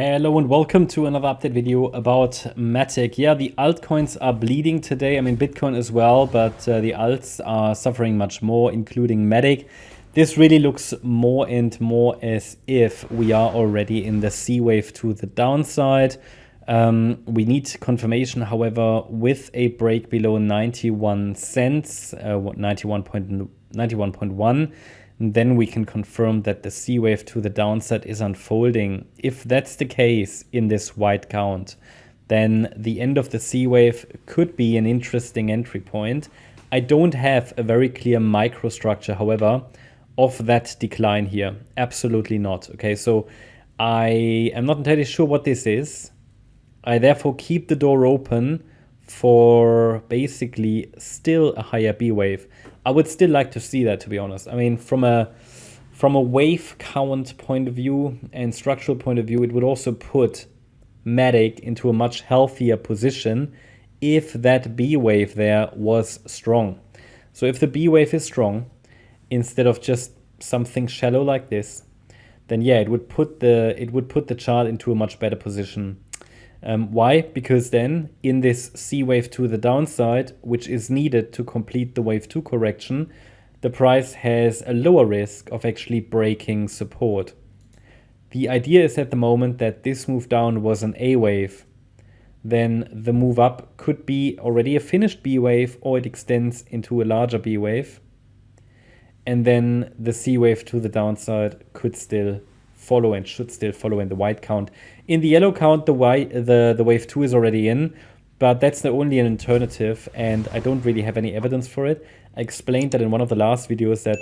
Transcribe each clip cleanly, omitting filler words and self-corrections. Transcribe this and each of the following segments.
Hello and welcome to another update video about MATIC. Yeah, the altcoins are bleeding today. I mean, Bitcoin as well, but the alts are suffering much more, including MATIC. This really looks more and more as if we are already in the C wave to the downside. We need confirmation, however, with a break below 91 cents, 91.1. Then we can confirm that the C wave to the downside is unfolding. If that's the case in this white count, then the end of the C wave could be an interesting entry point. I don't have a very clear microstructure, however, of that decline here. Absolutely not. Okay, so I am not entirely sure what this is. I therefore keep the door open for basically still a higher B wave. I would still like to see that, to be honest. I mean, from a wave count point of view and structural point of view, it would also put MATIC into a much healthier position if that B wave there was strong. So if the B wave is strong, instead of just something shallow like this, then yeah, it would put the chart into a much better position. Why? Because then in this C wave to the downside, which is needed to complete the wave 2 correction, the price has a lower risk of actually breaking support. The idea is at the moment that this move down was an A wave. Then the move up could be already a finished B wave, or it extends into a larger B wave. And then the C wave to the downside could still follow and should still follow in the white count. In the yellow count, the wave 2 is already in, but that's the only an alternative, and I don't really have any evidence for it. I explained that in one of the last videos that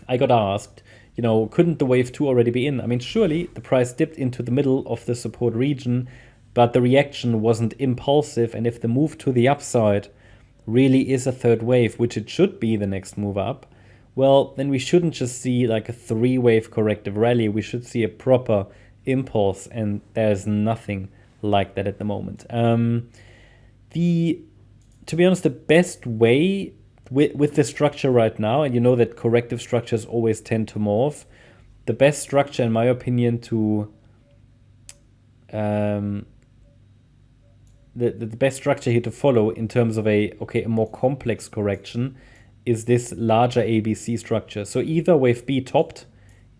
I got asked, you know, couldn't the wave 2 already be in? I mean, surely the price dipped into the middle of the support region, but the reaction wasn't impulsive, and if the move to the upside really is a third wave, which it should be the next move up, well, then we shouldn't just see like a 3-wave corrective rally. We should see a proper impulse, and there's nothing like that at the moment. To be honest, the best way with the structure right now, and you know that corrective structures always tend to morph, the best structure, in my opinion, to the best structure here to follow in terms of a more complex correction is this larger ABC structure. So either wave B topped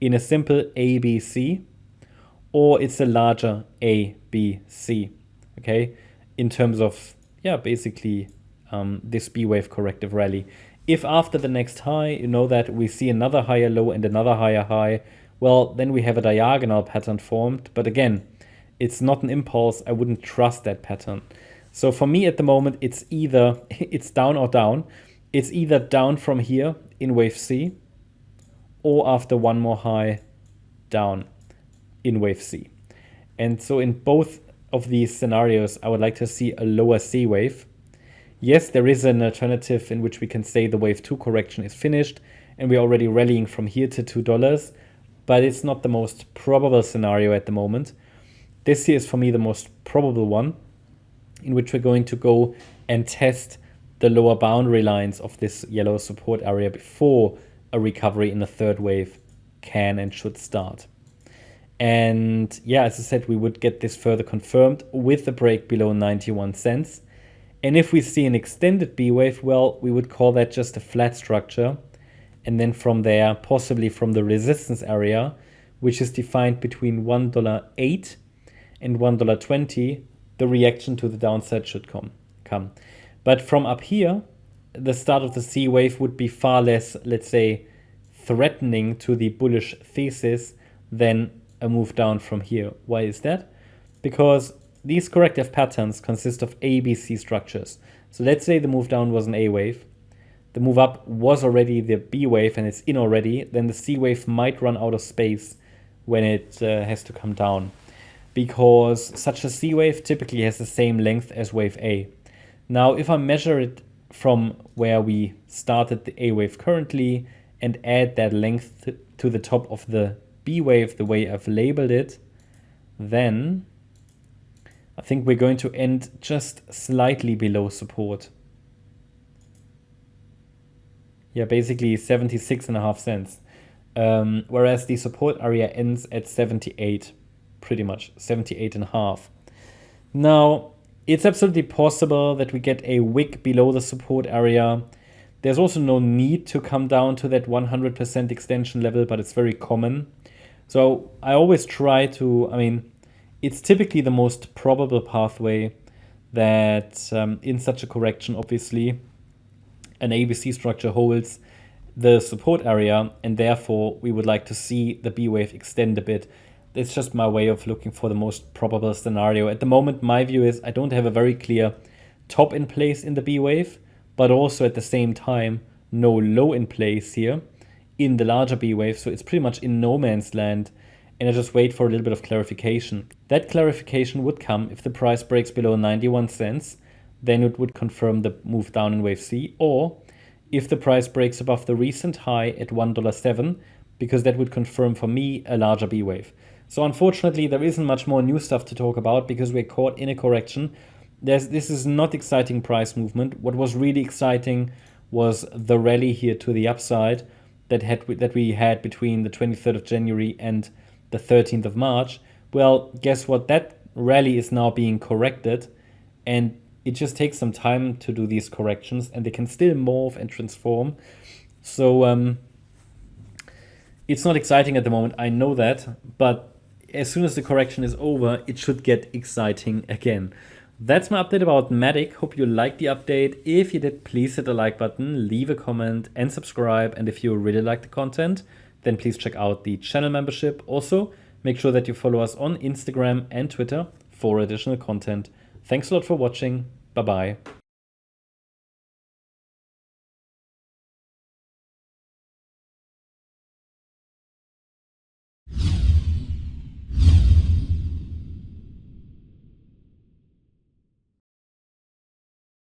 in a simple ABC, or it's a larger ABC, okay, in terms of, yeah, basically this B wave corrective rally. If after the next high, you know, that we see another higher low and another higher high, well, then we have a diagonal pattern formed. But again, it's not an impulse. I wouldn't trust that pattern. So for me at the moment, it's either it's down or down. It's either down from here in wave C, or after one more high down in wave C. And so in both of these scenarios, I would like to see a lower C wave. Yes, there is an alternative in which we can say the wave 2 correction is finished and we're already rallying from here to $2, but it's not the most probable scenario at the moment. This here is for me the most probable one, in which we're going to go and test the lower boundary lines of this yellow support area before a recovery in the third wave can and should start. And yeah, as I said, we would get this further confirmed with the break below 91 cents. And if we see an extended B wave, well, we would call that just a flat structure. And then from there, possibly from the resistance area, which is defined between $1.08 and $1.20, the reaction to the downside should come. But from up here, the start of the C wave would be far less, let's say, threatening to the bullish thesis than a move down from here. Why is that? Because these corrective patterns consist of ABC structures. So let's say the move down was an A wave. The move up was already the B wave and it's in already. Then the C wave might run out of space when it has to come down, because such a C wave typically has the same length as wave A. Now, if I measure it from where we started the A wave currently and add that length to the top of the B wave, the way I've labeled it, then I think we're going to end just slightly below support. Yeah, basically 76.5 cents. Whereas the support area ends at 78. pretty much 78.5. Now, it's absolutely possible that we get a wick below the support area. There's also no need to come down to that 100% extension level, but it's very common. So I always try to, it's typically the most probable pathway that in such a correction, obviously, an ABC structure holds the support area, and therefore we would like to see the B wave extend a bit. It's just my way of looking for the most probable scenario. At the moment, my view is I don't have a very clear top in place in the B wave, but also at the same time, no low in place here in the larger B wave. So it's pretty much in no man's land. And I just wait for a little bit of clarification. That clarification would come if the price breaks below 91 cents, then it would confirm the move down in wave C, or if the price breaks above the recent high at $1.07, because that would confirm for me a larger B wave. So unfortunately, there isn't much more new stuff to talk about because we're caught in a correction. This is not exciting price movement. What was really exciting was the rally here to the upside that we had between the 23rd of January and the 13th of March. Well, guess what? That rally is now being corrected, and it just takes some time to do these corrections, and they can still morph and transform. So it's not exciting at the moment, I know that, but as soon as the correction is over, it should get exciting again. That's my update about MATIC. Hope you liked the update. If you did, please hit the like button, leave a comment and subscribe. And if you really like the content, then please check out the channel membership. Also, make sure that you follow us on Instagram and Twitter for additional content. Thanks a lot for watching. Bye-bye.